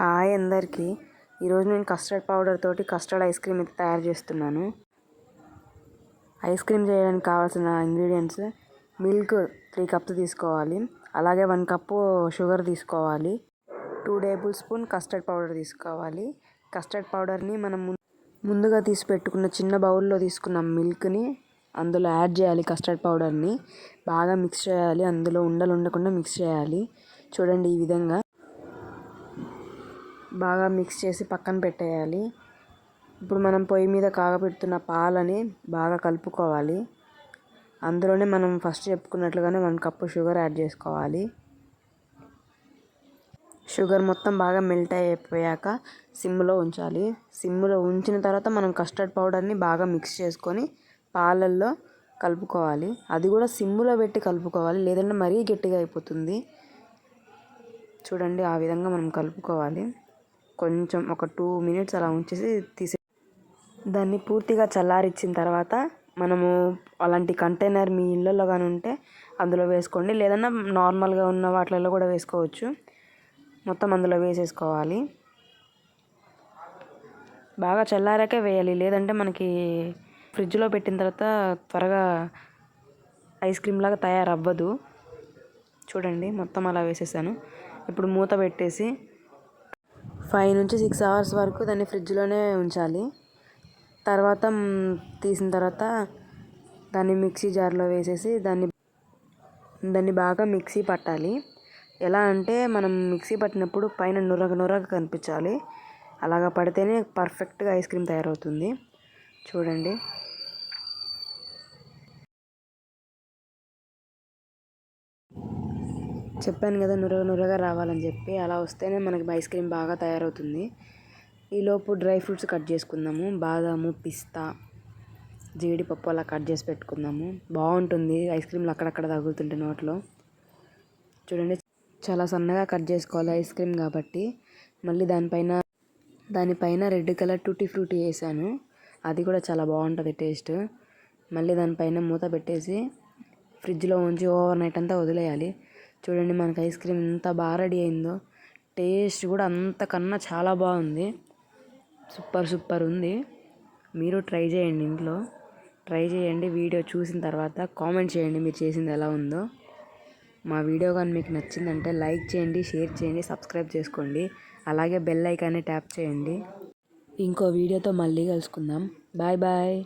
Hi అందరికీ. ఈరోజు నేను కస్టర్డ్ పౌడర్ తోటి కస్టర్డ్ ఐస్ క్రీమ్ అయితే తయారు చేస్తున్నాను. ఐస్ క్రీమ్ చేయడానికి కావాల్సిన ఇంగ్రీడియంట్స్: మిల్క్ 3 కప్స్ తీసుకోవాలి, అలాగే 1 కప్పు షుగర్ తీసుకోవాలి, 2 టేబుల్ స్పూన్ కస్టర్డ్ పౌడర్ తీసుకోవాలి. కస్టర్డ్ పౌడర్ని మనం ముందుగా తీసి పెట్టుకున్న చిన్న బౌల్లో తీసుకున్న మిల్క్ని అందులో యాడ్ చేయాలి. కస్టర్డ్ పౌడర్ని బాగా మిక్స్ చేయాలి, అందులో ఉండలు ఉండకుండా మిక్స్ చేయాలి. చూడండి, ఈ విధంగా బాగా మిక్స్ చేసి పక్కన పెట్టేయాలి. ఇప్పుడు మనం పొయ్యి మీద కాగబెడుతున్న పాలని బాగా కలుపుకోవాలి. అందులోనే మనం ఫస్ట్ చెప్పుకున్నట్లుగానే 1 కప్పు షుగర్ యాడ్ చేసుకోవాలి. షుగర్ మొత్తం బాగా మెల్ట్ అయిపోయాక సిమ్లో ఉంచాలి. సిమ్లో ఉంచిన తర్వాత మనం కస్టర్డ్ పౌడర్ని బాగా మిక్స్ చేసుకొని పాలల్లో కలుపుకోవాలి. అది కూడా సిమ్లో పెట్టి కలుపుకోవాలి, లేదంటే మరీ గట్టిగా అయిపోతుంది. చూడండి, ఆ విధంగా మనం కలుపుకోవాలి. కొంచెం ఒక 2 మినిట్స్ అలా ఉంచేసి దాన్ని పూర్తిగా చల్లారిచ్చిన తర్వాత మనము అలాంటి కంటైనర్ మీ ఇళ్ళల్లో కానీ ఉంటే అందులో వేసుకోండి, లేదన్నా నార్మల్గా ఉన్న వాటిలలో కూడా వేసుకోవచ్చు. మొత్తం అందులో వేసేసుకోవాలి. బాగా చల్లారాకే వేయాలి, లేదంటే మనకి ఫ్రిడ్జ్లో పెట్టిన తర్వాత త్వరగా ఐస్ క్రీమ్ లాగా తయారవ్వదు. చూడండి, మొత్తం అలా వేసేసాను. ఇప్పుడు మూత పెట్టేసి 5 నుంచి 6 అవర్స్ వరకు దాన్ని ఫ్రిడ్జ్లోనే ఉంచాలి. తర్వాత తీసిన తర్వాత దాన్ని మిక్సీ జార్లో వేసేసి దాన్ని బాగా మిక్సీ పట్టాలి. ఎలా అంటే మనం మిక్సీ పట్టినప్పుడు పైన నురగ కనిపించాలి. అలాగా పడితేనే పర్ఫెక్ట్గా ఐస్ క్రీమ్ తయారవుతుంది. చూడండి, చెప్పాను కదా నురగగా రావాలని చెప్పి. అలా వస్తేనే మనకి ఐస్ క్రీమ్ బాగా తయారవుతుంది. ఈలోపు డ్రై ఫ్రూట్స్ కట్ చేసుకుందాము. బాదాము, పిస్తా, జీడిపప్పు అలా కట్ చేసి పెట్టుకుందాము. బాగుంటుంది ఐస్ క్రీమ్లు అక్కడక్కడ తగులుతుంటే నోట్లో. చూడండి, చాలా సన్నగా కట్ చేసుకోవాలి ఐస్ క్రీమ్ కాబట్టి. మళ్ళీ దానిపైన రెడ్ కలర్ టూటీ ఫ్రూటీ వేసాను. అది కూడా చాలా బాగుంటుంది టేస్ట్. మళ్ళీ దానిపైన మూత పెట్టేసి ఫ్రిడ్జ్లో ఉంచి ఓవర్ నైట్ అంతా వదిలేయాలి. చూడండి, మనకి ఐస్ క్రీమ్ ఎంత బాగా రెడీ అయిందో. టేస్ట్ కూడా అంతకన్నా చాలా బాగుంది. సూపర్ ఉంది. మీరు ట్రై చేయండి, ఇంట్లో ట్రై చేయండి. వీడియో చూసిన తర్వాత కామెంట్ చేయండి మీరు చేసింది ఎలా ఉందో. మా వీడియో కానీ మీకు నచ్చిందంటే లైక్ చేయండి, షేర్ చేయండి, సబ్స్క్రైబ్ చేసుకోండి. అలాగే బెల్ ఐకాన్ని ట్యాప్ చేయండి. ఇంకో వీడియోతో మళ్ళీ కలుసుకుందాం. బాయ్.